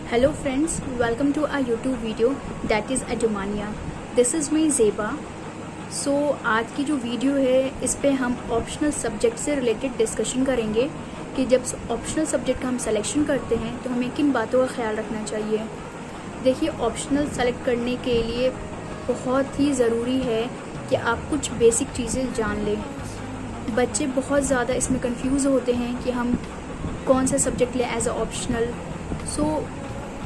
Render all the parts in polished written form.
Hello friends, welcome to our YouTube video that is Edumania. This is me Zeba. So आज की जो video है इस पे हम ऑप्शनल सब्जेक्ट से रिलेटेड डिस्कशन करेंगे कि जब ऑप्शनल सब्जेक्ट का हम सिलेक्शन करते हैं तो हमें किन बातों का ख्याल रखना चाहिए। देखिए, ऑप्शनल सेलेक्ट करने के लिए बहुत ही ज़रूरी है कि आप कुछ बेसिक चीज़ें जान लें। बच्चे बहुत ज़्यादा इसमें कंफ्यूज होते हैं कि हम कौन सा सब्जेक्ट लें एज अ ऑप्शनल। सो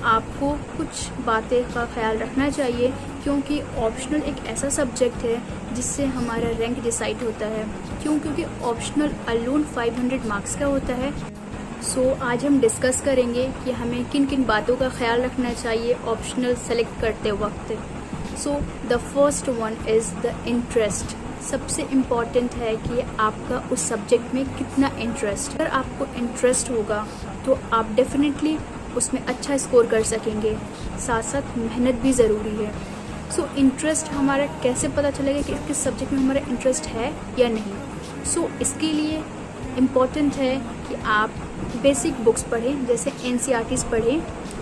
आपको कुछ बातें का ख्याल रखना चाहिए क्योंकि ऑप्शनल एक ऐसा सब्जेक्ट है जिससे हमारा रैंक डिसाइड होता है। क्योंकि ऑप्शनल अलोन 500 मार्क्स का होता है। सो आज हम डिस्कस करेंगे कि हमें किन किन बातों का ख्याल रखना चाहिए ऑप्शनल सेलेक्ट करते वक्त। So the first one is the interest. सबसे इम्पॉर्टेंट है कि आपका उस सब्जेक्ट में कितना इंटरेस्ट। अगर आपको इंटरेस्ट होगा तो आप डेफिनेटली उसमें अच्छा स्कोर कर सकेंगे। साथ साथ मेहनत भी ज़रूरी है। सो इंटरेस्ट हमारा कैसे पता चलेगा कि किस सब्जेक्ट में हमारा इंटरेस्ट है या नहीं। सो इसके लिए इम्पॉर्टेंट है कि आप बेसिक बुक्स पढ़ें, जैसे NCERTs पढ़ें,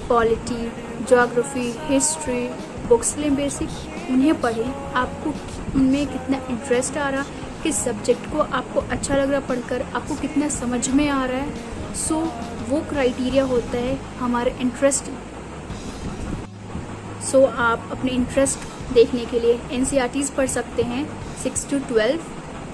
पॉलिटी, ज्योग्राफी, हिस्ट्री बुक्स लें बेसिक, उन्हें पढ़ें। आपको उनमें कितना इंटरेस्ट आ रहा, किस सब्जेक्ट को आपको अच्छा लग रहा पढ़कर, आपको कितना समझ में आ रहा है। सो वो क्राइटेरिया होता है हमारे इंटरेस्ट। सो आप अपने इंटरेस्ट देखने के लिए NCERTs पढ़ सकते हैं 6 to 12।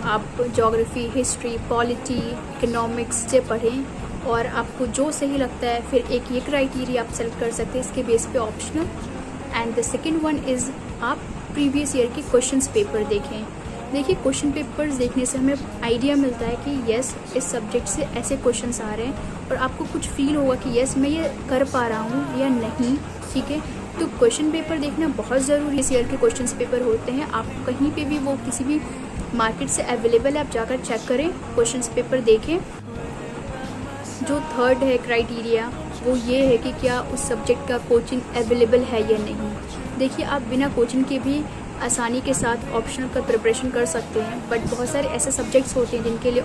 आप ज्योग्राफी, हिस्ट्री, पॉलिटी, इकोनॉमिक्स से पढ़ें और आपको जो सही लगता है फिर एक ये क्राइटेरिया आप सेलेक्ट कर सकते हैं इसके बेस पे optional. And the second one is आप प्रीवियस ईयर के क्वेश्चंस पेपर देखें। देखिए, क्वेश्चन पेपर्स देखने से हमें आइडिया मिलता है कि यस इस सब्जेक्ट से ऐसे क्वेश्चंस आ रहे हैं और आपको कुछ फील होगा कि यस मैं ये कर पा रहा हूँ या नहीं। ठीक है, तो क्वेश्चन पेपर देखना बहुत ज़रूरी है। इस ईयर के क्वेश्चन पेपर होते हैं, आप कहीं पे भी वो किसी भी मार्केट से अवेलेबल है, आप जाकर चेक करें, क्वेश्चन पेपर देखें। जो थर्ड है क्राइटेरिया वो ये है कि क्या उस सब्जेक्ट का कोचिंग अवेलेबल है या नहीं। देखिए, आप बिना कोचिंग के भी आसानी के साथ ऑप्शनल का प्रिपरेशन कर सकते हैं, बट बहुत सारे ऐसे सब्जेक्ट्स होते हैं जिनके लिए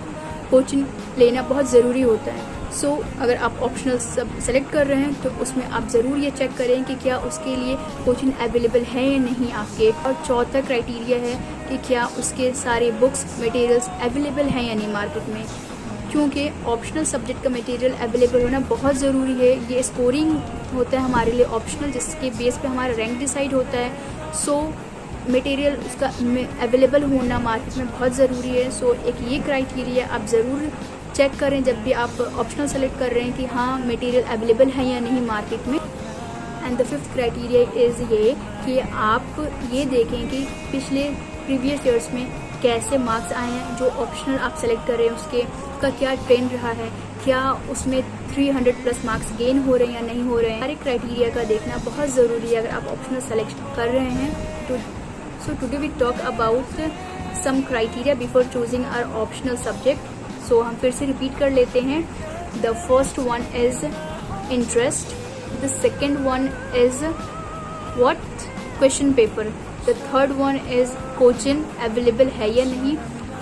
कोचिंग लेना बहुत ज़रूरी होता है। सो अगर आप ऑप्शनल सेलेक्ट कर रहे हैं तो उसमें आप ज़रूर ये चेक करें कि क्या उसके लिए कोचिंग अवेलेबल है या नहीं आपके। और चौथा क्राइटेरिया है कि क्या उसके सारे बुक्स मटेरियल्स अवेलेबल हैं या नहीं मार्केट में। क्योंकि ऑप्शनल सब्जेक्ट का मटेरियल अवेलेबल होना बहुत ज़रूरी है। ये स्कोरिंग होता है हमारे लिए ऑप्शनल, जिसके बेस पे हमारा रैंक डिसाइड होता है। सो मटेरियल उसका अवेलेबल होना मार्केट में बहुत ज़रूरी है। सो एक ये क्राइटेरिया आप ज़रूर चेक करें जब भी आप ऑप्शनल सेलेक्ट कर रहे हैं कि हाँ मटेरियल अवेलेबल है या नहीं मार्केट में। And the fifth criteria is ये कि आप ये देखें कि पिछले प्रीवियस ईयर्स में कैसे मार्क्स आए हैं। जो ऑप्शनल आप सेलेक्ट कर रहे हैं उसके का क्या ट्रेंड रहा है, क्या उसमें 300+ मार्क्स गेन हो रहे हैं या नहीं हो रहे हैं। सारे क्राइटेरिया का देखना बहुत ज़रूरी है अगर आप ऑप्शनल सेलेक्ट कर रहे हैं तो। So today we talk about some criteria before choosing our optional subject. So हम फिर से रिपीट कर लेते हैं। The first one is interest. The second one is what? Question paper. The third one is coaching available है या नहीं.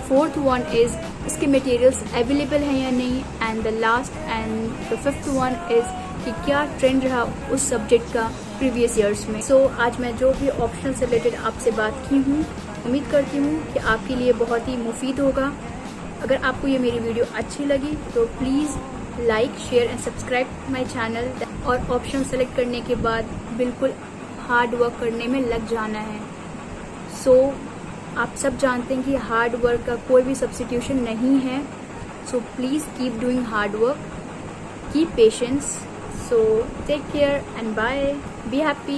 Fourth one is इसके materials available है या नहीं. And the last and the fifth one is कि क्या trend रहा उस सब्जेक्ट का प्रीवियस ईयर्स में। सो आज मैं जो भी ऑप्शनल से रिलेटेड आपसे बात की हूँ, उम्मीद करती हूँ कि आपके लिए बहुत ही मुफीद होगा। अगर आपको ये मेरी वीडियो अच्छी लगी तो please like, share and subscribe my channel. और ऑप्शन सेलेक्ट करने के बाद बिल्कुल हार्ड वर्क करने में लग जाना है। सो आप सब जानते हैं कि हार्ड वर्क का कोई भी सब्स्टिट्यूशन नहीं है। So please keep doing hard work, keep patience. So take care and bye. Be happy.